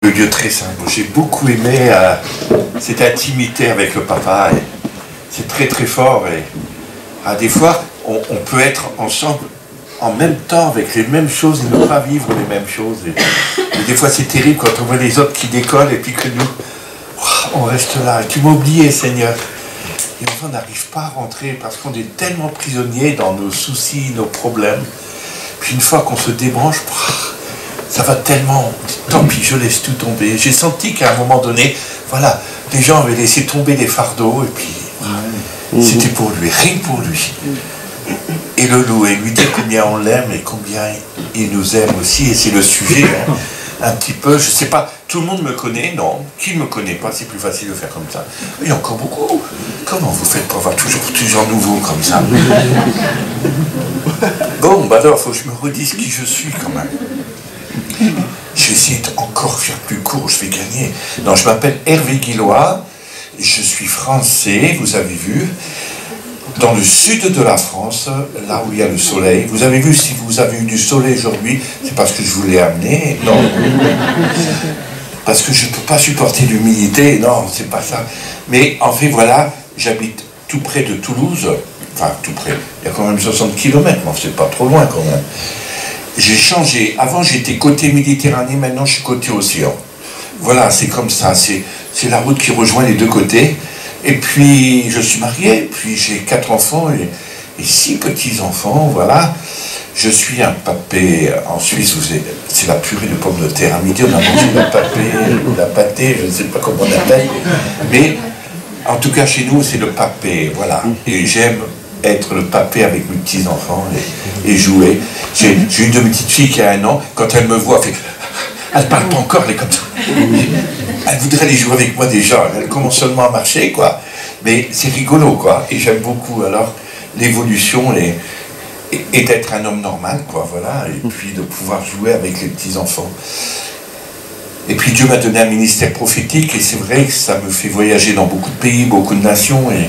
Le Dieu très saint. J'ai beaucoup aimé cette intimité avec le papa. C'est très très fort. Et des fois, on peut être ensemble en même temps avec les mêmes choses et ne pas vivre les mêmes choses. Et des fois, c'est terrible quand on voit les autres qui décollent et puis que nous, on reste là. Et tu m'as oublié, Seigneur. Et enfin, on n'arrive pas à rentrer parce qu'on est tellement prisonniers dans nos soucis, nos problèmes. Puis une fois qu'on se débranche, ça va tellement, tant pis, je laisse tout tomber. J'ai senti qu'à un moment donné, voilà, les gens avaient laissé tomber des fardeaux, et puis c'était pour lui, rien que pour lui. Et le louer, lui dire combien on l'aime et combien il nous aime aussi, et c'est le sujet, hein, un petit peu, je sais pas, tout le monde me connaît, non, qui ne me connaît pas, c'est plus facile de faire comme ça. Il y a encore beaucoup. Comment vous faites pour avoir toujours des gens nouveaux comme ça? Bon, bah alors, il faut que je me redise qui je suis quand même. Je vais essayer encore faire plus court, je vais gagner. Non, je m'appelle Hervé Guillois, je suis français, vous avez vu, dans le sud de la France, là où il y a le soleil. Vous avez vu, si vous avez eu du soleil aujourd'hui, c'est parce que je vous l'ai amené, non. Parce que je ne peux pas supporter l'humidité, non, c'est pas ça. Mais en fait, voilà, j'habite tout près de Toulouse, enfin tout près, il y a quand même 60 km, mais c'est pas trop loin quand même. J'ai changé. Avant, j'étais côté Méditerranée, maintenant, je suis côté océan. Voilà, c'est comme ça. C'est la route qui rejoint les deux côtés. Et puis, je suis marié, puis j'ai 4 enfants et 6 petits-enfants, voilà. Je suis un papé. En Suisse, c'est la purée de pommes de terre. À midi, on a mangé la papé, la pâté, je ne sais pas comment on appelle. Mais, en tout cas, chez nous, c'est le papé, voilà. Et j'aime être le papé avec mes petits-enfants et jouer. J'ai une de mes petites filles qui a 1 an, quand elle me voit, elle parle pas encore, elle est comme ça. Elle voudrait aller jouer avec moi déjà, elle commence seulement à marcher, quoi. Mais c'est rigolo, quoi, et j'aime beaucoup, alors, l'évolution et d'être un homme normal, quoi, voilà, et puis de pouvoir jouer avec les petits-enfants. Et puis Dieu m'a donné un ministère prophétique, et c'est vrai que ça me fait voyager dans beaucoup de pays, beaucoup de nations, et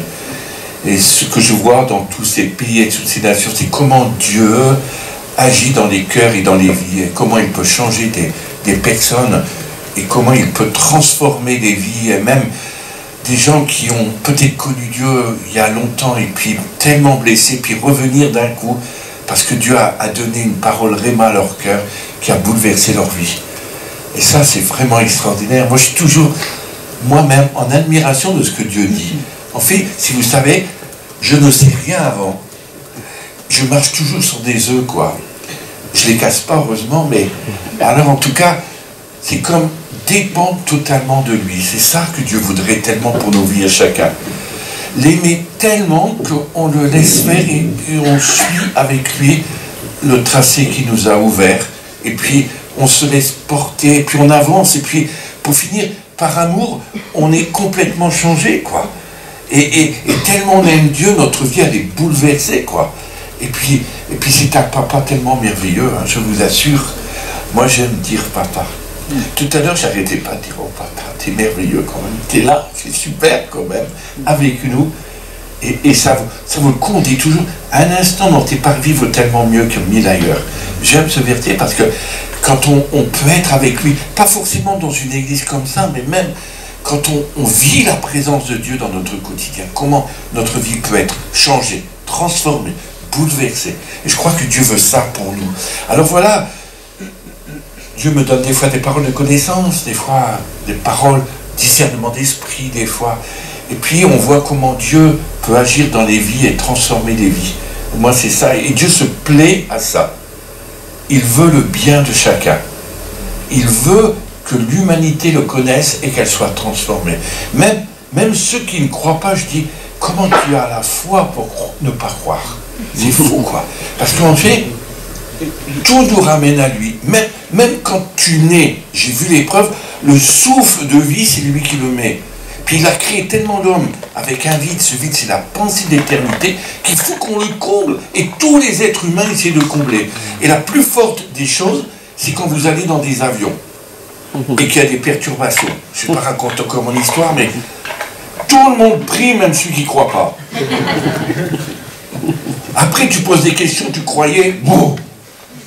ce que je vois dans tous ces pays et toutes ces nations, c'est comment Dieu agit dans les cœurs et dans les vies, et comment il peut changer des personnes, et comment il peut transformer des vies, et même des gens qui ont peut-être connu Dieu il y a longtemps, et puis tellement blessés, puis revenir d'un coup, parce que Dieu a donné une parole réma à leur cœur, qui a bouleversé leur vie. Et ça, c'est vraiment extraordinaire. Moi, je suis toujours, moi-même, en admiration de ce que Dieu dit. En fait, si vous savez, je ne sais rien avant. Je marche toujours sur des œufs, quoi. Je les casse pas, heureusement, mais... Alors, en tout cas, c'est comme dépendre totalement de lui. C'est ça que Dieu voudrait tellement pour nos vies à chacun. L'aimer tellement qu'on le laisse faire et on suit avec lui le tracé qu'il nous a ouvert. Et puis, on se laisse porter, et puis on avance. Et puis, pour finir, par amour, on est complètement changé, quoi. Et tellement on aime Dieu, notre vie, elle est bouleversée, quoi. Et puis c'est un papa tellement merveilleux, hein, je vous assure. Moi, j'aime dire papa. Tout à l'heure, j'arrêtais pas de dire, oh papa, t'es merveilleux quand même. T'es là, c'est super quand même, avec nous. Et ça vaut le coup, on dit toujours, un instant dans tes parvis vaut tellement mieux que 1000 ailleurs. J'aime ce verset parce que quand on peut être avec lui, pas forcément dans une église comme ça, mais même quand on vit la présence de Dieu dans notre quotidien, comment notre vie peut être changée, transformée, bouleversée. Et je crois que Dieu veut ça pour nous. Alors voilà, Dieu me donne des fois des paroles de connaissance, des fois des paroles, discernement d'esprit, des fois. Et puis on voit comment Dieu peut agir dans les vies et transformer les vies. Moi c'est ça, et Dieu se plaît à ça. Il veut le bien de chacun. Il veut que l'humanité le connaisse et qu'elle soit transformée. Même ceux qui ne croient pas, je dis, comment tu as la foi pour ne pas croire? C'est fou, quoi. Parce qu'en fait, tout nous ramène à lui. Même quand tu nais, j'ai vu l'épreuve, le souffle de vie, c'est lui qui le met. Puis il a créé tellement d'hommes avec un vide, ce vide, c'est la pensée d'éternité, qu'il faut qu'on le comble. Et tous les êtres humains essaient de combler. Et la plus forte des choses, c'est quand vous allez dans des avions et qu'il y a des perturbations. Je ne vais pas raconter encore mon histoire, mais tout le monde prie, même ceux qui ne croient pas. Après, tu poses des questions, tu croyais, bon.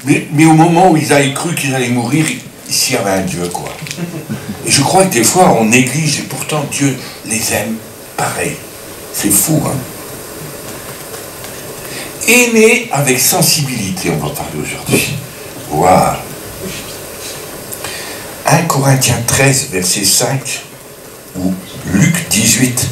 Mais au moment où ils avaient cru qu'ils allaient mourir, ici il y avait un Dieu, quoi. Je crois que des fois on néglige et pourtant Dieu les aime pareil. C'est fou, hein? Aimer avec sensibilité, on va parler aujourd'hui. Waouh! 1 Corinthiens 13, verset 5, ou Luc 18,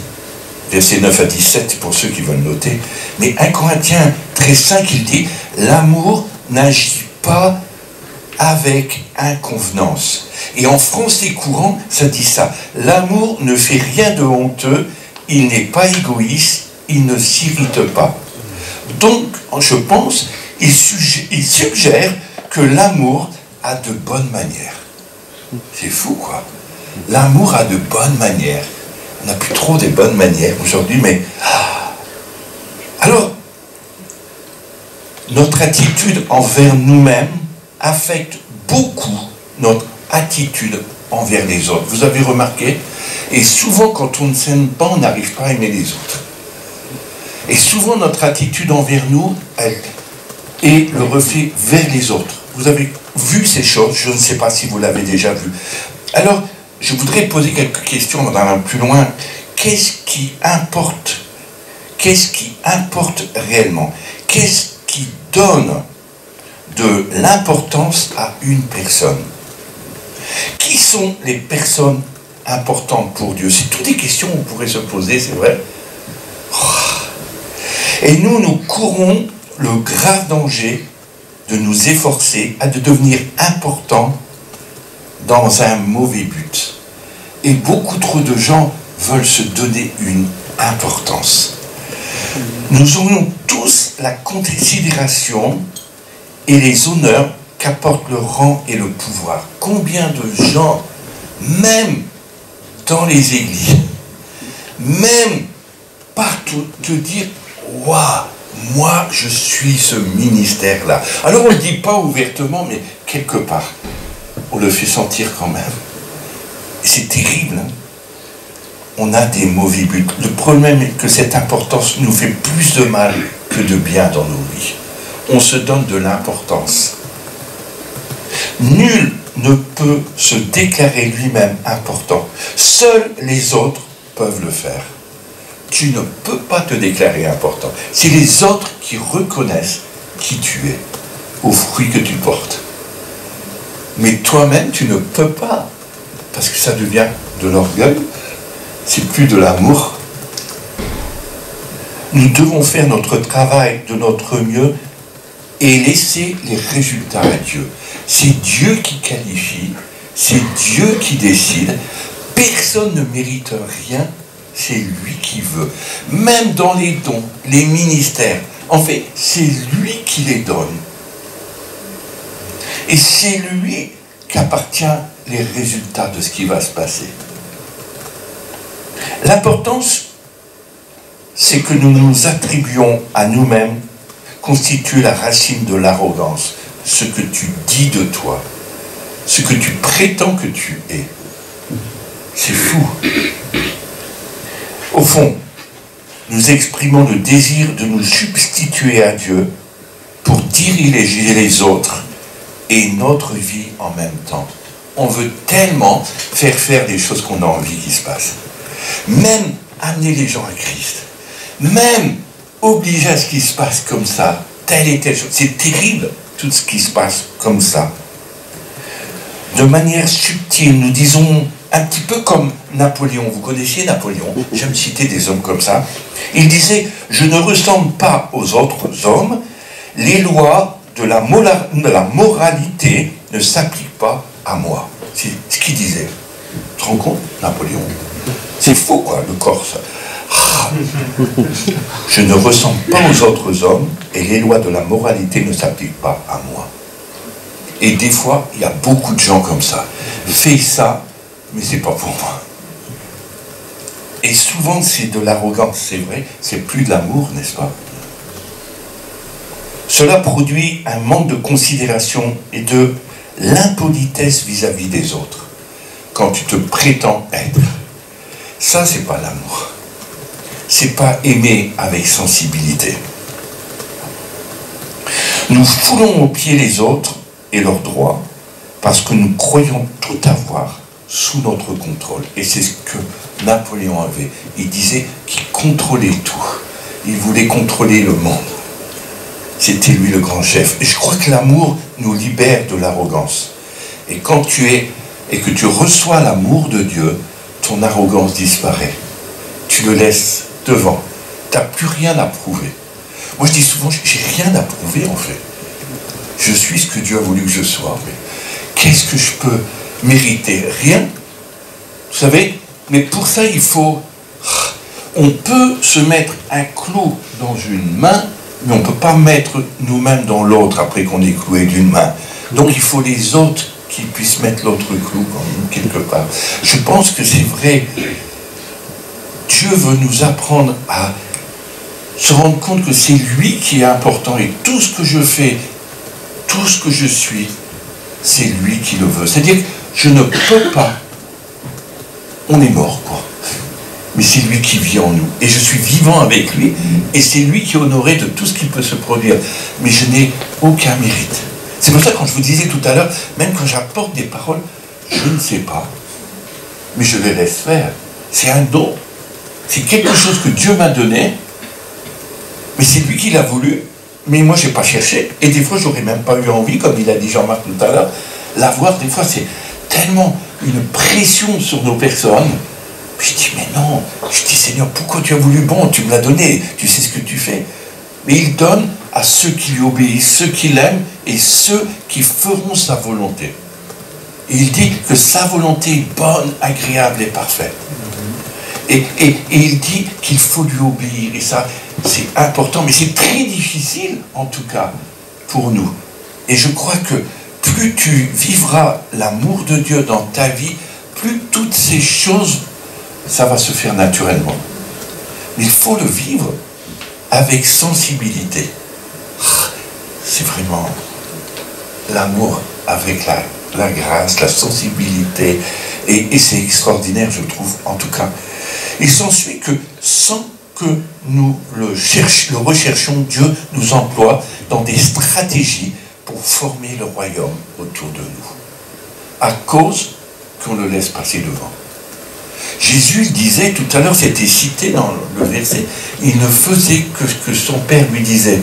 verset 9 à 17, pour ceux qui veulent noter. Mais 1 Corinthiens 13, 5, il dit, l'amour n'agit pas avec inconvenance. Et en français courant, ça dit ça. L'amour ne fait rien de honteux, il n'est pas égoïste, il ne s'irrite pas. Donc, je pense, il suggère que l'amour a de bonnes manières. C'est fou, quoi. L'amour a de bonnes manières. On n'a plus trop des bonnes manières aujourd'hui, mais... Alors, notre attitude envers nous-mêmes affecte beaucoup notre attitude envers les autres. Vous avez remarqué? Et souvent, quand on ne s'aime pas, on n'arrive pas à aimer les autres. Et souvent, notre attitude envers nous, elle est le reflet vers les autres. Vous avez vu ces choses, je ne sais pas si vous l'avez déjà vu. Alors, je voudrais poser quelques questions en allant plus loin. Qu'est-ce qui importe? Qu'est-ce qui importe réellement? Qu'est-ce qui donne de l'importance à une personne? Qui sont les personnes importantes pour Dieu? C'est toutes des questions qu'on pourrait se poser, c'est vrai. Et nous courons le grave danger de nous efforcer à de devenir importants dans un mauvais but. Et beaucoup trop de gens veulent se donner une importance. Nous aurions tous la considération et les honneurs qu'apportent le rang et le pouvoir. Combien de gens, même dans les églises, même partout, te dire « Waouh, moi je suis ce ministère-là ». Alors on ne le dit pas ouvertement, mais quelque part, on le fait sentir quand même. C'est terrible, hein? On a des mauvais buts. Le problème est que cette importance nous fait plus de mal que de bien dans nos vies. On se donne de l'importance. Nul ne peut se déclarer lui-même important. Seuls les autres peuvent le faire. Tu ne peux pas te déclarer important. C'est les autres qui reconnaissent qui tu es, aux fruits que tu portes. Mais toi-même, tu ne peux pas, parce que ça devient de l'orgueil, c'est plus de l'amour. Nous devons faire notre travail de notre mieux et laisser les résultats à Dieu. C'est Dieu qui qualifie, c'est Dieu qui décide. Personne ne mérite rien, c'est lui qui veut. Même dans les dons, les ministères, en fait, c'est lui qui les donne. Et c'est lui qu'appartient les résultats de ce qui va se passer. L'importance, c'est que nous nous attribuons à nous-mêmes, constitue la racine de l'arrogance. Ce que tu dis de toi, ce que tu prétends que tu es. C'est fou. Au fond, nous exprimons le désir de nous substituer à Dieu pour diriger les autres et notre vie en même temps. On veut tellement faire des choses qu'on a envie qu'il se passe. Même amener les gens à Christ. Même obliger à ce qu'il se passe comme ça. Telle et telle chose. C'est terrible, tout ce qui se passe comme ça. De manière subtile, nous disons un petit peu comme Napoléon. Vous connaissiez Napoléon? J'aime citer des hommes comme ça. Il disait, je ne ressemble pas aux autres hommes. Les lois de la moralité ne s'appliquent pas à moi. C'est ce qu'il disait. Tu te rends compte, Napoléon? C'est faux, quoi, le Corse. Je ne ressemble pas aux autres hommes et les lois de la moralité ne s'appliquent pas à moi. Et des fois, il y a beaucoup de gens comme ça. Fais ça, mais c'est pas pour moi. Et souvent, c'est de l'arrogance, c'est vrai. C'est plus de l'amour, n'est-ce pas? Cela produit un manque de considération et de l'impolitesse vis-à-vis des autres. Quand tu te prétends être. Ça, c'est pas l'amour. C'est pas aimer avec sensibilité. Nous foulons aux pieds les autres et leurs droits parce que nous croyons tout avoir sous notre contrôle. Et c'est ce que Napoléon avait. Il disait qu'il contrôlait tout. Il voulait contrôler le monde. C'était lui le grand chef. Et je crois que l'amour nous libère de l'arrogance. Et quand tu es, et que tu reçois l'amour de Dieu, ton arrogance disparaît. Tu le laisses devant. Tu n'as plus rien à prouver. Moi je dis souvent, j'ai rien à prouver en fait. Je suis ce que Dieu a voulu que je sois. Mais qu'est-ce que je peux mériter? Rien. Vous savez, mais pour ça il faut... On peut se mettre un clou dans une main, mais on ne peut pas mettre nous-mêmes dans l'autre après qu'on est cloué d'une main. Donc il faut les autres qui puissent mettre l'autre clou quelque part. Je pense que c'est vrai. Dieu veut nous apprendre à se rendre compte que c'est lui qui est important et tout ce que je fais, tout ce que je suis, c'est lui qui le veut. C'est-à-dire que je ne peux pas. On est mort, quoi. Mais c'est lui qui vit en nous. Et je suis vivant avec lui, et c'est lui qui est honoré de tout ce qui peut se produire. Mais je n'ai aucun mérite. C'est pour ça que quand je vous disais tout à l'heure, même quand j'apporte des paroles, je ne sais pas, mais je les laisse faire. C'est un don. C'est quelque chose que Dieu m'a donné, mais c'est lui qui l'a voulu, mais moi je n'ai pas cherché. Et des fois, je n'aurais même pas eu envie, comme il a dit Jean-Marc tout à l'heure, l'avoir. Des fois, c'est tellement une pression sur nos personnes. Puis je dis, mais non, je dis, Seigneur, pourquoi tu as voulu? Bon, tu me l'as donné, tu sais ce que tu fais. Mais il donne à ceux qui lui obéissent, ceux qui l'aiment et ceux qui feront sa volonté. Et il dit que sa volonté est bonne, agréable et parfaite. Et il dit qu'il faut lui obéir. Et ça, c'est important, mais c'est très difficile, en tout cas, pour nous. Et je crois que plus tu vivras l'amour de Dieu dans ta vie, plus toutes ces choses, ça va se faire naturellement. Mais il faut le vivre avec sensibilité. C'est vraiment l'amour avec la grâce, la sensibilité. Et c'est extraordinaire, je trouve, en tout cas. Il s'ensuit que sans que nous le recherchions, Dieu nous emploie dans des stratégies pour former le royaume autour de nous. À cause qu'on le laisse passer devant. Jésus disait, tout à l'heure, c'était cité dans le verset, il ne faisait que ce que son Père lui disait.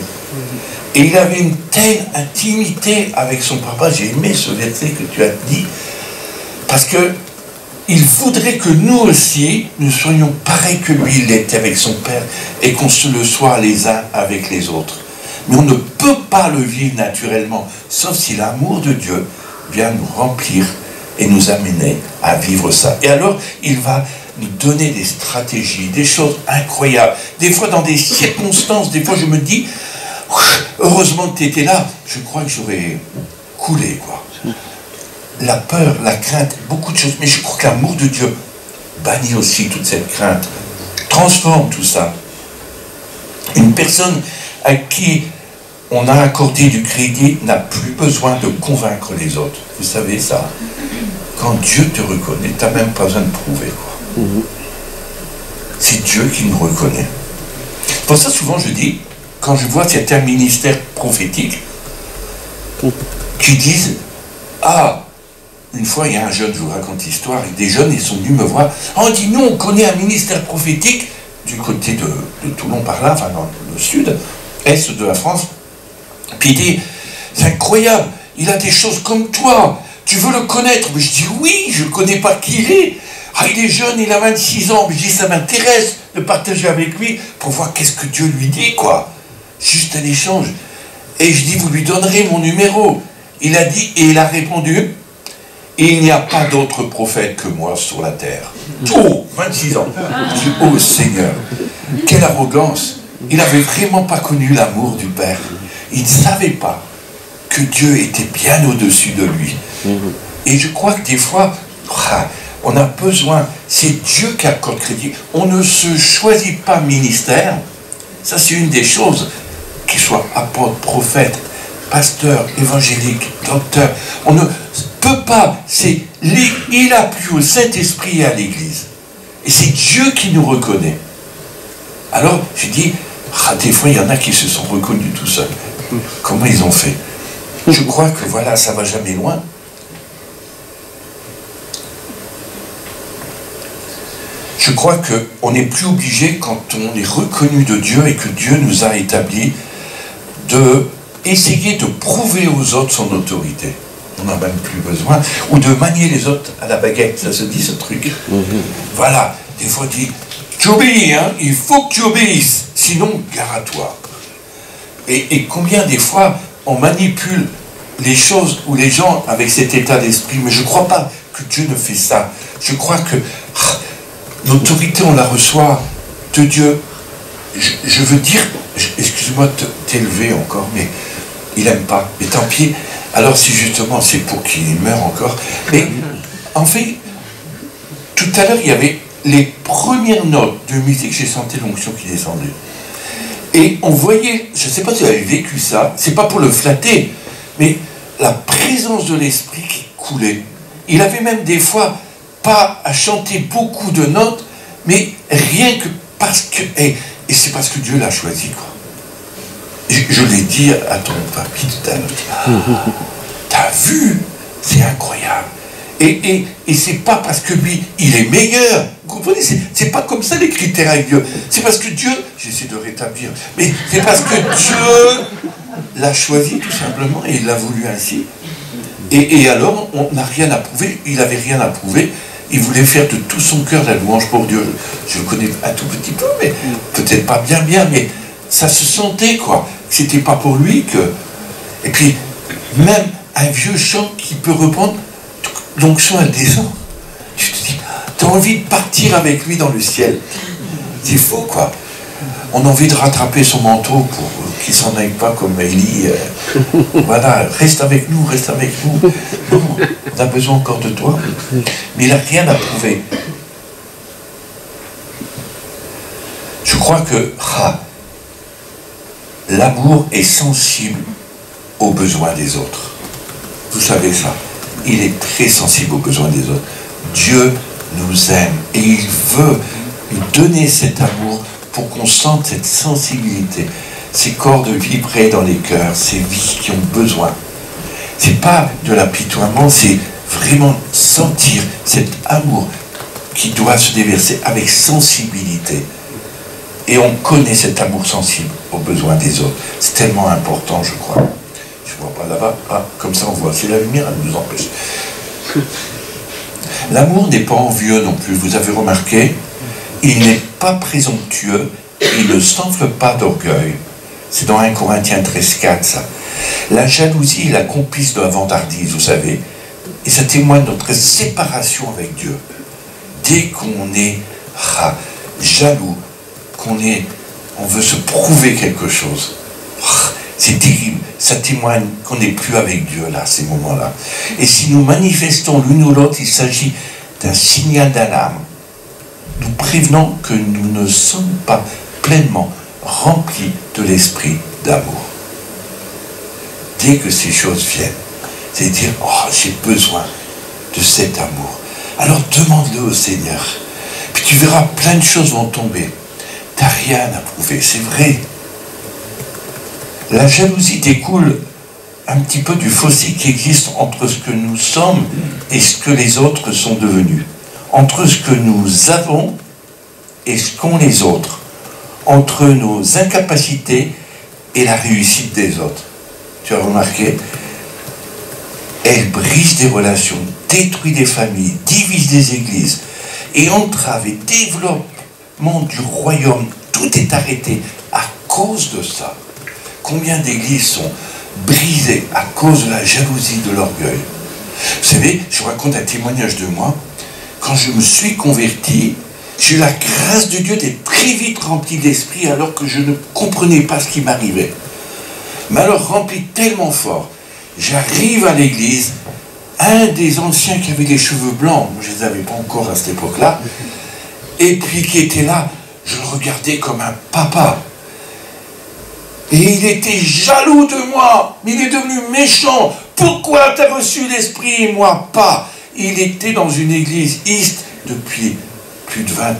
Et il avait une telle intimité avec son papa. J'ai aimé ce verset que tu as dit, parce que il voudrait que nous aussi, nous soyons pareils que lui, il était avec son Père, et qu'on se le soit les uns avec les autres. Mais on ne peut pas le vivre naturellement, sauf si l'amour de Dieu vient nous remplir et nous amener à vivre ça. Et alors, il va nous donner des stratégies, des choses incroyables. Des fois, dans des circonstances, des fois, je me dis, heureusement que tu étais là, je crois que j'aurais coulé, quoi. La peur, la crainte, beaucoup de choses. Mais je crois que l'amour de Dieu bannit aussi toute cette crainte, transforme tout ça. Une personne à qui on a accordé du crédit n'a plus besoin de convaincre les autres. Vous savez ça? Quand Dieu te reconnaît, tu n'as même pas besoin de prouver, quoi. C'est Dieu qui nous reconnaît. Pour ça, souvent, je dis, quand je vois certains ministères prophétiques qui disent, ah, une fois, il y a un jeune, je vous raconte l'histoire, et des jeunes, ils sont venus me voir. On dit, nous, on connaît un ministère prophétique du côté de Toulon, par là, enfin, dans le sud, est de la France. Puis il dit, c'est incroyable, il a des choses comme toi, tu veux le connaître? Mais je dis, oui, je ne connais pas qui il est. Ah, il est jeune, il a 26 ans, mais je dis, ça m'intéresse de partager avec lui pour voir qu'est-ce que Dieu lui dit, quoi. Juste un échange. Et je dis, vous lui donnerez mon numéro. Il a dit, et il a répondu, il n'y a pas d'autre prophète que moi sur la terre. Oh, 26 ans. Je dis, oh Seigneur, quelle arrogance. Il n'avait vraiment pas connu l'amour du Père. Il ne savait pas que Dieu était bien au-dessus de lui. Et je crois que des fois, on a besoin, c'est Dieu qui accorde crédit. On ne se choisit pas ministère. Ça, c'est une des choses, qu'il soit apôtre, prophète, pasteur, évangélique, docteur. On ne peut pas. Il a plu au Saint-Esprit et à l'Église. Et c'est Dieu qui nous reconnaît. Alors, j'ai dit, des fois, il y en a qui se sont reconnus tout seuls. Comment ils ont fait? Je crois que voilà, ça ne va jamais loin. Je crois qu'on n'est plus obligé, quand on est reconnu de Dieu et que Dieu nous a établis, de essayer de prouver aux autres son autorité. On n'en a même plus besoin. Ou de manier les autres à la baguette. Ça se dit, ce truc. Voilà. Des fois, on dit, tu obéis, hein, il faut que tu obéisses. Sinon, gare à toi. Et combien des fois, on manipule les choses ou les gens avec cet état d'esprit. Mais je ne crois pas que Dieu ne fait ça. Je crois que l'autorité, on la reçoit de Dieu. Je veux dire, excuse-moi de t'élever encore, mais il n'aime pas. Mais tant pis. Alors si justement c'est pour qu'il meure encore. Mais en fait, tout à l'heure, il y avait les premières notes de musique, j'ai senti l'onction qui descendait. Et on voyait, je ne sais pas si vous avez vécu ça, c'est pas pour le flatter, mais la présence de l'esprit qui coulait. Il avait même des fois pas à chanter beaucoup de notes, mais rien que parce que... Et c'est parce que Dieu l'a choisi, quoi. Je l'ai dit à ton papy tout à l'heure. T'as vu? C'est incroyable. Et c'est pas parce que lui, il est meilleur. Vous comprenez? C'est pas comme ça les critères avec Dieu. C'est parce que Dieu, j'essaie de rétablir, mais c'est parce que Dieu l'a choisi tout simplement et il l'a voulu ainsi. Et alors, on n'a rien à prouver. Il n'avait rien à prouver. Il voulait faire de tout son cœur la louange pour Dieu. Je le connais un tout petit peu, mais peut-être pas bien, mais ça se sentait, quoi. C'était pas pour lui que... Et puis, même un vieux chant qui peut reprendre, l'onction, elle descend. Tu te dis, t'as envie de partir avec lui dans le ciel. C'est faux, quoi. On a envie de rattraper son manteau pour qu'il s'en aille pas comme Élie. Voilà, reste avec nous, reste avec nous. Non, on a besoin encore de toi. Mais il n'a rien à prouver. Je crois que l'amour est sensible aux besoins des autres. Vous savez ça. Il est très sensible aux besoins des autres. Dieu nous aime et il veut nous donner cet amour pour qu'on sente cette sensibilité, ces cordes vibrées dans les cœurs, ces vies qui ont besoin. C'est pas de l'apitoiement, c'est vraiment sentir cet amour qui doit se déverser avec sensibilité. Et on connaît cet amour sensible aux besoins des autres. C'est tellement important, je crois. Je ne vois pas là-bas. Ah, comme ça on voit. C'est la lumière, elle nous empêche. L'amour n'est pas envieux non plus. Vous avez remarqué? Il n'est pas présomptueux. Il ne s'enfle pas d'orgueil. C'est dans 1 Corinthiens 13,4, ça. La jalousie est la complice de la vantardise, vous savez. Et ça témoigne de notre séparation avec Dieu. Dès qu'on est jaloux, on veut se prouver quelque chose. C'est terrible. Ça témoigne qu'on n'est plus avec Dieu, là, ces moments-là. Et si nous manifestons l'une ou l'autre, il s'agit d'un signal d'alarme. Nous prévenons que nous ne sommes pas pleinement remplis de l'esprit d'amour. Dès que ces choses viennent, c'est dire, j'ai besoin de cet amour. Alors demande-le au Seigneur. Puis tu verras, plein de choses vont tomber. Tu n'as rien à prouver, c'est vrai. La jalousie découle un petit peu du fossé qui existe entre ce que nous sommes et ce que les autres sont devenus. Entre ce que nous avons et ce qu'ont les autres. Entre nos incapacités et la réussite des autres. Tu as remarqué? Elle brise des relations, détruit des familles, divise des églises et entrave et développement du royaume. Tout est arrêté à cause de ça. Combien d'églises sont brisées à cause de la jalousie, de l'orgueil? Vous savez, je vous raconte un témoignage de moi. Quand je me suis converti, j'ai eu la grâce de Dieu d'être très vite rempli d'esprit alors que je ne comprenais pas ce qui m'arrivait. Mais alors rempli tellement fort, j'arrive à l'église, un des anciens qui avait les cheveux blancs, moi je ne les avais pas encore à cette époque-là, et puis qui était là, je le regardais comme un papa. Et il était jaloux de moi, mais il est devenu méchant. Pourquoi tu as reçu l'esprit et moi pas? Il était dans une église East depuis plus de 20,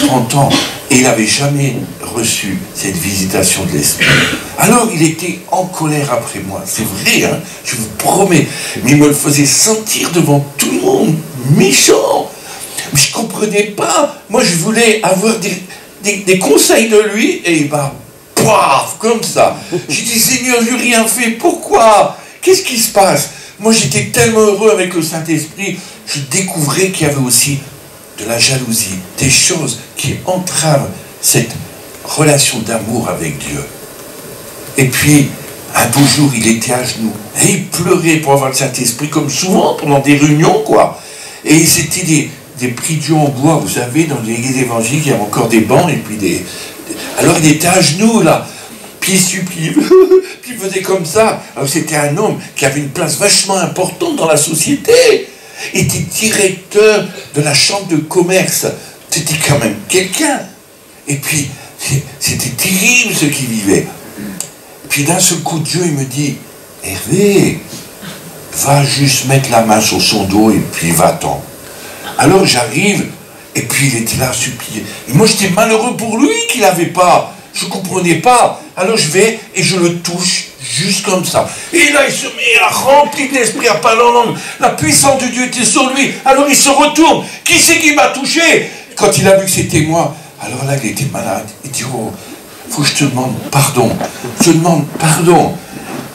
30 ans, et il n'avait jamais reçu cette visitation de l'esprit. Alors il était en colère après moi, c'est vrai, hein, je vous promets, mais il me le faisait sentir devant tout le monde, méchant. Mais je ne comprenais comprenais pas. Moi, je voulais avoir des conseils de lui, et il m'a, paf, comme ça. J'ai dit, Seigneur, je n'ai rien fait, pourquoi? Qu'est-ce qui se passe? Moi, j'étais tellement heureux avec le Saint-Esprit, je découvrais qu'il y avait aussi de la jalousie, des choses qui entravent cette relation d'amour avec Dieu. Et puis, un beau jour, il était à genoux, et il pleurait pour avoir le Saint-Esprit, comme souvent, pendant des réunions, quoi. Et c'était des prie-dieu en bois, vous savez, dans l'église évangélique, il y avait encore des bancs, et puis alors il était à genoux, là, puis il suppliait, puis il faisait comme ça. Alors c'était un homme qui avait une place vachement importante dans la société. Il était directeur de la chambre de commerce. C'était quand même quelqu'un. Et puis, c'était terrible ce qu'il vivait. Puis d'un seul coup, Dieu, il me dit, Hervé, va juste mettre la main sur son dos et puis va-t'en. Alors j'arrive, et puis il était là à supplier. Et moi j'étais malheureux pour lui qu'il n'avait pas. Je ne comprenais pas. Alors je vais et je le touche juste comme ça. Et là il se met à remplir d'esprit, à parler en langue. La puissance de Dieu était sur lui. Alors il se retourne. Qui c'est qui m'a touché? Quand il a vu que c'était moi, alors là il était malade. Il dit, oh, faut que je te demande pardon. Je te demande pardon.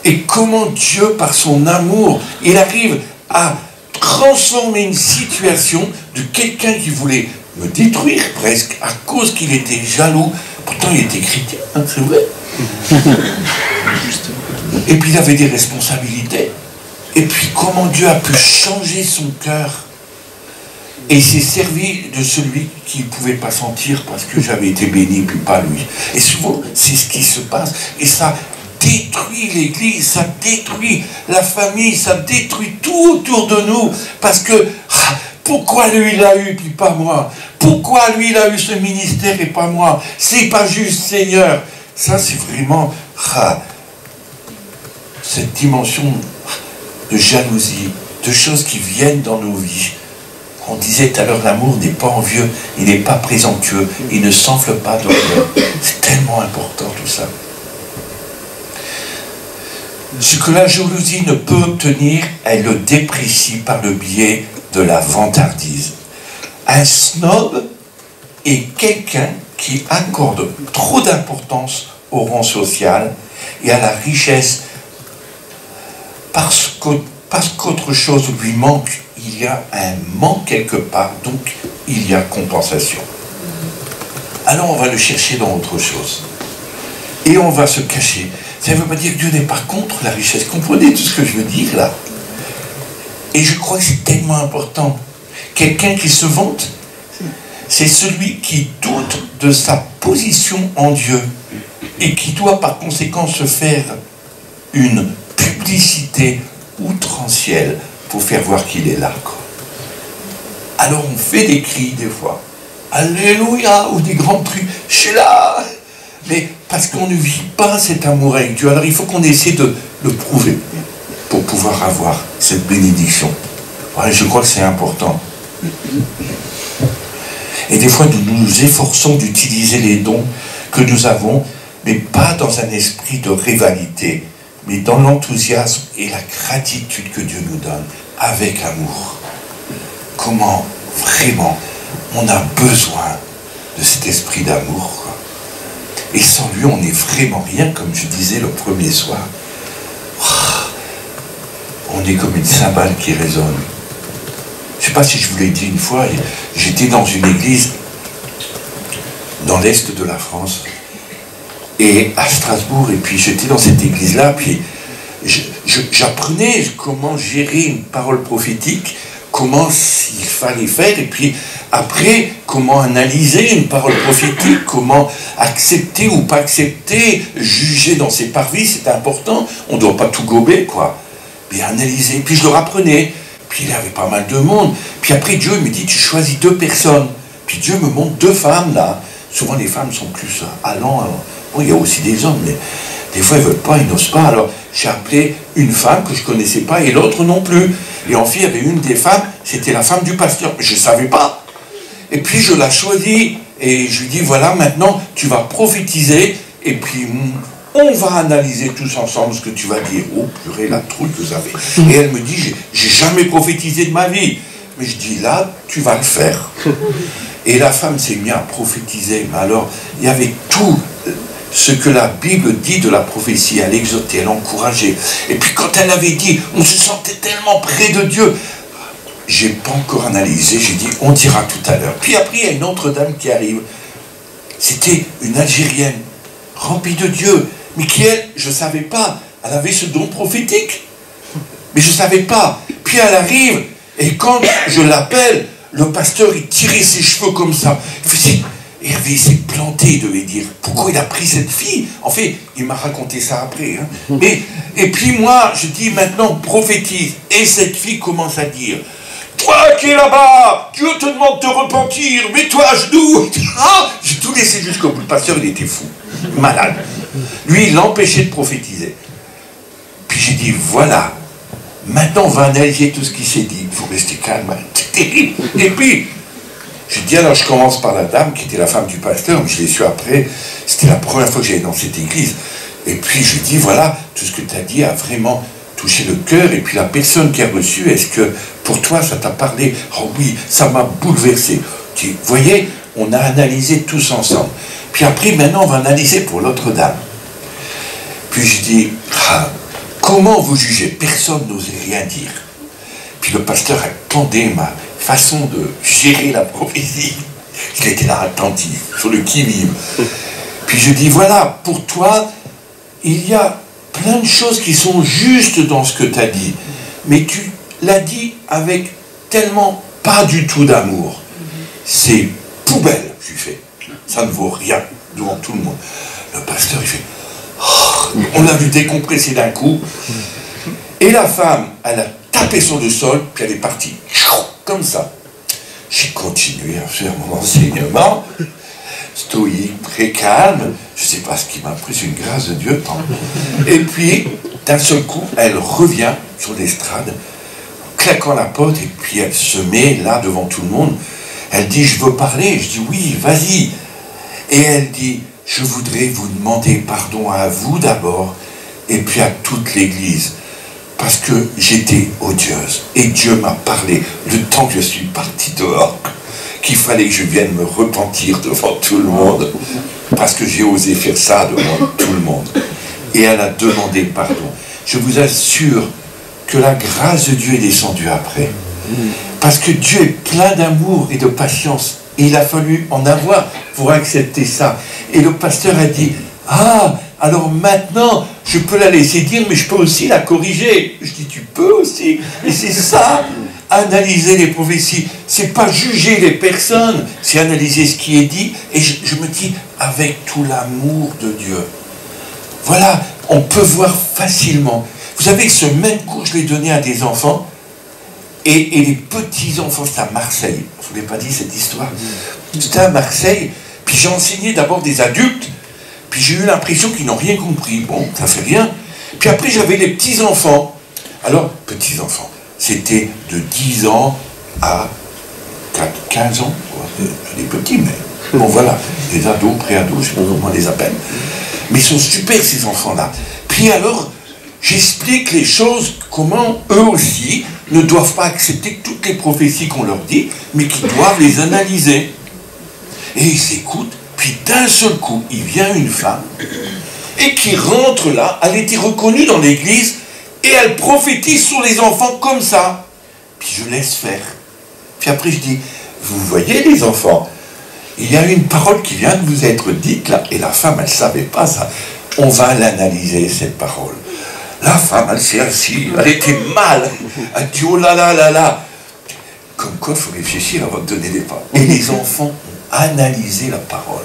Et comment Dieu, par son amour, il arrive à transformer une situation de quelqu'un qui voulait me détruire presque à cause qu'il était jaloux. Pourtant il était chrétien, hein, c'est vrai. Et puis il avait des responsabilités. Et puis comment Dieu a pu changer son cœur. Et il s'est servi de celui qu'il ne pouvait pas sentir parce que j'avais été béni, puis pas lui. Et souvent c'est ce qui se passe. Et ça détruit l'église, ça détruit la famille, ça détruit tout autour de nous, parce que pourquoi lui il a eu puis pas moi? Pourquoi lui il a eu ce ministère et pas moi? C'est pas juste, Seigneur. Ça c'est vraiment cette dimension de jalousie, de choses qui viennent dans nos vies. On disait tout à l'heure, l'amour n'est pas envieux, il n'est pas présomptueux, il ne s'enfle pas d'orgueil. C'est tellement important tout ça. Ce que la jalousie ne peut obtenir, elle le déprécie par le biais de la vantardise. Un snob est quelqu'un qui accorde trop d'importance au rang social et à la richesse parce qu'autre chose lui manque. Il y a un manque quelque part, donc il y a compensation. Alors on va le chercher dans autre chose. Et on va se cacher. Ça ne veut pas dire que Dieu n'est pas contre la richesse. Comprenez tout ce que je veux dire là? Et je crois que c'est tellement important. Quelqu'un qui se vante, c'est celui qui doute de sa position en Dieu et qui doit par conséquent se faire une publicité outrancière pour faire voir qu'il est là, quoi. Alors on fait des cris des fois. Alléluia, ou des grands trucs. Je suis là. Mais parce qu'on ne vit pas cet amour avec Dieu, alors il faut qu'on essaie de le prouver pour pouvoir avoir cette bénédiction. Ouais, je crois que c'est important. Et des fois, nous nous efforçons d'utiliser les dons que nous avons, mais pas dans un esprit de rivalité, mais dans l'enthousiasme et la gratitude que Dieu nous donne, avec amour. Comment vraiment on a besoin de cet esprit d'amour, quoi. Et sans lui, on n'est vraiment rien, comme je disais le premier soir. On est comme une cymbale qui résonne. Je ne sais pas si je vous l'ai dit une fois, j'étais dans une église dans l'est de la France, et à Strasbourg, et puis j'étais dans cette église-là, puis j'apprenais comment gérer une parole prophétique, comment il fallait faire, et puis après, comment analyser une parole prophétique, comment accepter ou pas accepter, juger dans ses parvis, c'est important, on ne doit pas tout gober, quoi. Mais analyser, puis je le apprenais, puis il y avait pas mal de monde, puis après Dieu me dit, tu choisis 2 personnes, puis Dieu me montre 2 femmes, là. Souvent les femmes sont plus allants, bon, il y a aussi des hommes, mais des fois ils ne veulent pas, ils n'osent pas, alors j'ai appelé une femme que je ne connaissais pas, et l'autre non plus. Et en fait, il y avait une des femmes, c'était la femme du pasteur, mais je ne savais pas. Et puis je la choisis, et je lui dis, voilà, maintenant, tu vas prophétiser, et puis on va analyser tous ensemble ce que tu vas dire. Oh, purée, la trouille que vous avez. Et elle me dit, j'ai jamais prophétisé de ma vie. Mais je dis, là, tu vas le faire. Et la femme s'est mise à prophétiser. Mais alors, il y avait tout ce que la Bible dit de la prophétie. Elle exhortait, elle encourageait. Et puis quand elle avait dit, on se sentait tellement près de Dieu. J'ai pas encore analysé, j'ai dit, on dira tout à l'heure. Puis après, il y a une autre dame qui arrive. C'était une Algérienne, remplie de Dieu, mais qui, elle, je ne savais pas, elle avait ce don prophétique. Mais je ne savais pas. Puis elle arrive, et quand je l'appelle, le pasteur, il tirait ses cheveux comme ça. Hervé s'est planté, il devait dire, pourquoi il a pris cette fille? En fait, il m'a raconté ça après. Hein. Et puis moi, je dis maintenant, prophétise. Et cette fille commence à dire, toi qui es là-bas, Dieu te demande de te repentir, mets-toi à genoux. Ah, j'ai tout laissé jusqu'au bout. Le pasteur, il était fou, malade. Lui, il l'empêchait de prophétiser. Puis j'ai dit, voilà, maintenant on va analyser tout ce qui s'est dit. Il faut rester calme, c'est terrible. Et puis, j'ai dit, alors je commence par la dame qui était la femme du pasteur, mais je l'ai su après, c'était la première fois que j'allais dans cette église. Et puis je dis, voilà, tout ce que tu as dit a vraiment touché le cœur, et puis la personne qui a reçu, est-ce que pour toi ça t'a parlé? Oh oui, ça m'a bouleversé. Vous voyez, on a analysé tous ensemble. Puis après, maintenant on va analyser pour l'autre dame. Puis je dis, ah, comment vous jugez? Personne n'osait rien dire. Puis le pasteur attendait ma façon de gérer la prophétie. Il était là attentif, sur le qui-vive. Puis je dis, voilà, pour toi, il y a plein de choses qui sont justes dans ce que tu as dit. Mais tu l'as dit avec tellement pas du tout d'amour. C'est poubelle, je lui fais. Ça ne vaut rien devant tout le monde. Le pasteur, il fait, oh, on l'a vu décompresser d'un coup. Et la femme, elle a tapé sur le sol, puis elle est partie. Comme ça. J'ai continué à faire mon enseignement, stoïque, très calme. Je ne sais pas ce qui m'a pris, c'est une grâce de Dieu. Et puis, d'un seul coup, elle revient sur l'estrade, claquant la porte, et puis elle se met là devant tout le monde. Elle dit, je veux parler. Je dis, oui, vas-y. Et elle dit, je voudrais vous demander pardon à vous d'abord, et puis à toute l'Église. Parce que j'étais odieuse. Et Dieu m'a parlé, le temps que je suis parti dehors, qu'il fallait que je vienne me repentir devant tout le monde. Parce que j'ai osé faire ça devant tout le monde. Et elle a demandé pardon. Je vous assure que la grâce de Dieu est descendue après. Parce que Dieu est plein d'amour et de patience. Et il a fallu en avoir pour accepter ça. Et le pasteur a dit, ah, alors maintenant, je peux la laisser dire, mais je peux aussi la corriger. Je dis, tu peux aussi. Et c'est ça, analyser les prophéties. C'est pas juger les personnes, c'est analyser ce qui est dit. Et je me dis, avec tout l'amour de Dieu. Voilà, on peut voir facilement. Vous savez que ce même cours, je l'ai donné à des enfants. Et les petits-enfants, c'était à Marseille. Je ne vous l'ai pas dit cette histoire. C'était à Marseille. Puis j'ai enseigné d'abord des adultes. Puis j'ai eu l'impression qu'ils n'ont rien compris. Bon, ça fait rien. Puis après, j'avais les petits-enfants. Alors, petits-enfants, c'était de 10 ans à 15 ans. Les petits, mais bon, voilà. Les ados, pré-ados, je ne sais pas comment on les appelle. Mais ils sont super, ces enfants-là. Puis alors, j'explique les choses, comment eux aussi ne doivent pas accepter toutes les prophéties qu'on leur dit, mais qu'ils doivent les analyser. Et ils s'écoutent. Puis d'un seul coup, il vient une femme, et qui rentre là, elle était reconnue dans l'église, et elle prophétise sur les enfants comme ça. Puis je laisse faire. Puis après je dis, vous voyez les enfants, il y a une parole qui vient de vous être dite là, et la femme, elle ne savait pas ça. On va l'analyser, cette parole. La femme, elle s'est assise, elle était mal, elle dit, oh là là là là. Comme quoi, il faut réfléchir avant de donner des paroles. Et les enfants analyser la parole.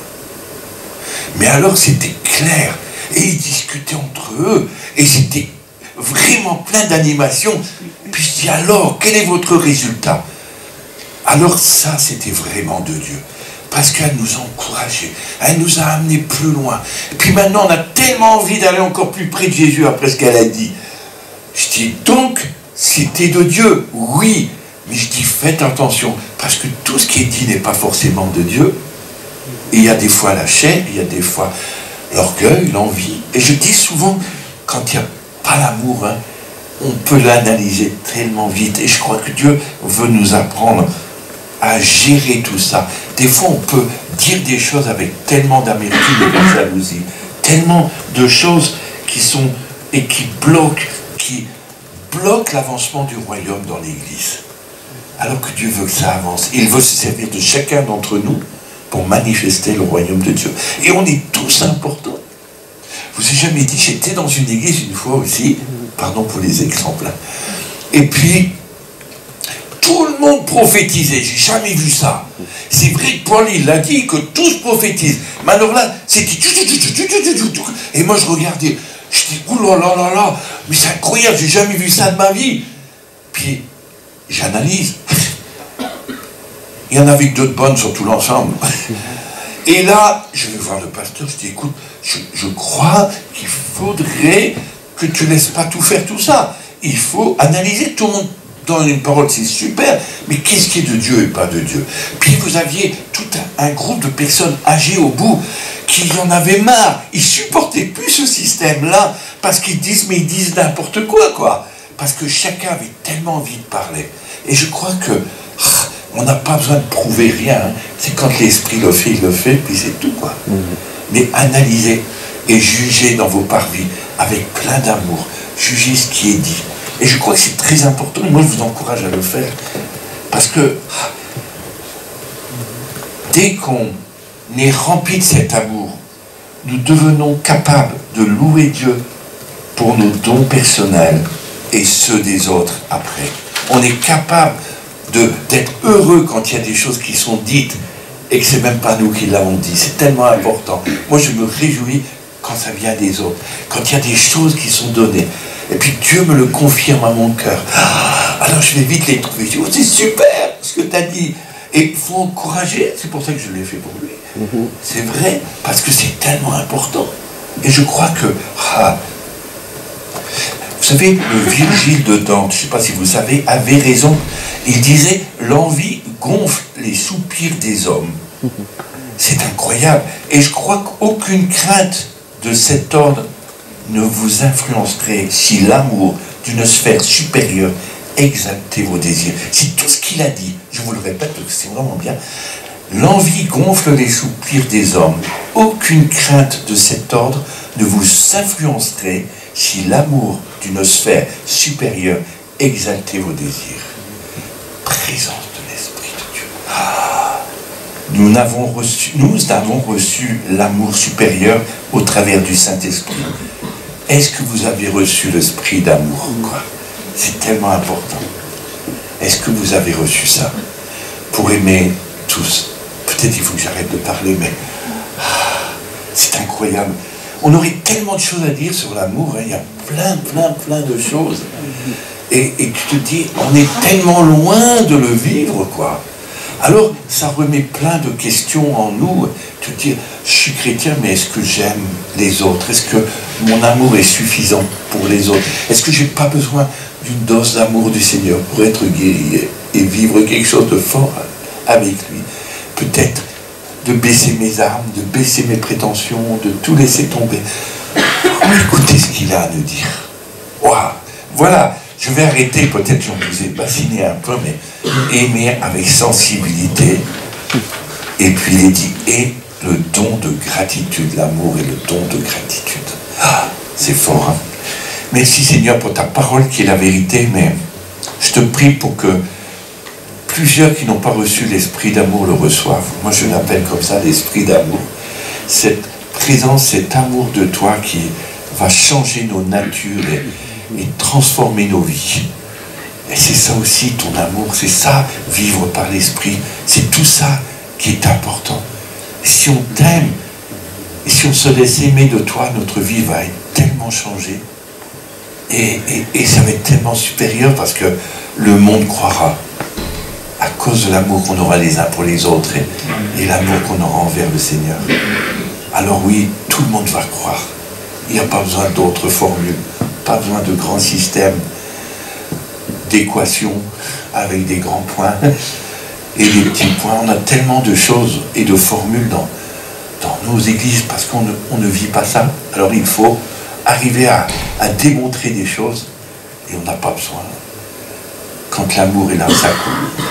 Mais alors c'était clair, et ils discutaient entre eux, et c'était vraiment plein d'animation. Puis je dis, alors, quel est votre résultat? Alors ça, c'était vraiment de Dieu, parce qu'elle nous a encouragés, elle nous a amenés plus loin. Et puis maintenant, on a tellement envie d'aller encore plus près de Jésus après ce qu'elle a dit. Je dis, donc, c'était de Dieu, oui. Mais je dis, faites attention, parce que tout ce qui est dit n'est pas forcément de Dieu. Et il y a des fois la chair, il y a des fois l'orgueil, l'envie. Et je dis souvent, quand il n'y a pas l'amour, hein, on peut l'analyser tellement vite. Et je crois que Dieu veut nous apprendre à gérer tout ça. Des fois, on peut dire des choses avec tellement d'amertume et de jalousie, tellement de choses qui sont et qui bloquent l'avancement du royaume dans l'Église. Alors que Dieu veut que ça avance. Il veut se servir de chacun d'entre nous pour manifester le royaume de Dieu. Et on est tous importants. Je vous ai jamais dit, j'étais dans une église une fois aussi, pardon pour les exemples, et puis tout le monde prophétisait, j'ai jamais vu ça. C'est vrai que Paul, il a dit que tous prophétisent. Mais alors là, c'était... Et moi, je regardais, je dis, oulala, mais c'est incroyable, j'ai jamais vu ça de ma vie. Puis, j'analyse. Il y en avait que d'autres bonnes sur tout l'ensemble. Et là, je vais voir le pasteur, je dis, écoute, je crois qu'il faudrait que tu ne laisses pas tout faire tout ça. Il faut analyser, tout le monde donne une parole, c'est super, mais qu'est-ce qui est de Dieu et pas de Dieu? Puis vous aviez tout un groupe de personnes âgées au bout qui en avaient marre. Ils supportaient plus ce système-là parce qu'ils disent n'importe quoi. Parce que chacun avait tellement envie de parler. Et je crois que on n'a pas besoin de prouver rien. Hein. C'est quand l'esprit le fait, il le fait, puis c'est tout, quoi. Mais analysez et jugez dans vos parvis avec plein d'amour. Jugez ce qui est dit. Et je crois que c'est très important. Moi, je vous encourage à le faire. Parce que dès qu'on est rempli de cet amour, nous devenons capables de louer Dieu pour nos dons personnels et ceux des autres après. On est capable d'être heureux quand il y a des choses qui sont dites et que c'est même pas nous qui l'avons dit. C'est tellement important. Moi, je me réjouis quand ça vient des autres, quand il y a des choses qui sont données. Et puis Dieu me le confirme à mon cœur. Alors je vais vite les trouver. Je dis, oh, c'est super ce que tu as dit. Et il faut encourager. C'est pour ça que je l'ai fait pour lui. C'est vrai, parce que c'est tellement important. Et je crois que... vous savez, le Virgile de Dante, je ne sais pas si vous savez, avait raison. Il disait, l'envie gonfle les soupirs des hommes. C'est incroyable. Et je crois qu'aucune crainte de cet ordre ne vous influencerait si l'amour d'une sphère supérieure exaltait vos désirs. Si tout ce qu'il a dit, je vous le répète, c'est vraiment bien, l'envie gonfle les soupirs des hommes. Aucune crainte de cet ordre ne vous influencerait si l'amour d'une sphère supérieure exaltait vos désirs. Présence de l'Esprit de Dieu. Nous avons reçu l'amour supérieur au travers du Saint-Esprit. Est-ce que vous avez reçu l'esprit d'amour, quoi? C'est tellement important. Est-ce que vous avez reçu ça? Pour aimer tous. Peut-être il faut que j'arrête de parler, mais c'est incroyable. On aurait tellement de choses à dire sur l'amour, hein. Il y a plein de choses. Et tu te dis, on est tellement loin de le vivre, quoi. Alors, ça remet plein de questions en nous. Tu te dis, je suis chrétien, mais est-ce que j'aime les autres? Est-ce que mon amour est suffisant pour les autres? Est-ce que je n'ai pas besoin d'une dose d'amour du Seigneur pour être guéri et vivre quelque chose de fort avec lui? Peut-être de baisser mes armes, de baisser mes prétentions, de tout laisser tomber. Écoutez ce qu'il a à nous dire. Waouh! Voilà. Je vais arrêter, peut-être je vous ai bassiné un peu, mais aimer avec sensibilité. Et puis il est dit, et le don de gratitude, l'amour et le don de gratitude. C'est fort, hein? Merci Seigneur pour ta parole qui est la vérité, mais je te prie pour que plusieurs qui n'ont pas reçu l'esprit d'amour le reçoivent. Moi je l'appelle comme ça, l'esprit d'amour. Cette présence, cet amour de toi qui va changer nos natures et transformer nos vies. Et c'est ça aussi ton amour, c'est ça, vivre par l'esprit, c'est tout ça qui est important. Et si on t'aime, et si on se laisse aimer de toi, notre vie va être tellement changée, et ça va être tellement supérieur parce que le monde croira, à cause de l'amour qu'on aura les uns pour les autres, et l'amour qu'on aura envers le Seigneur. Alors oui, tout le monde va croire. Il n'y a pas besoin d'autres formules. Pas besoin de grands systèmes d'équations avec des grands points et des petits points. On a tellement de choses et de formules dans nos églises parce qu'on ne vit pas ça. Alors il faut arriver à démontrer des choses et on n'a pas besoin. Quand l'amour est là, ça coule.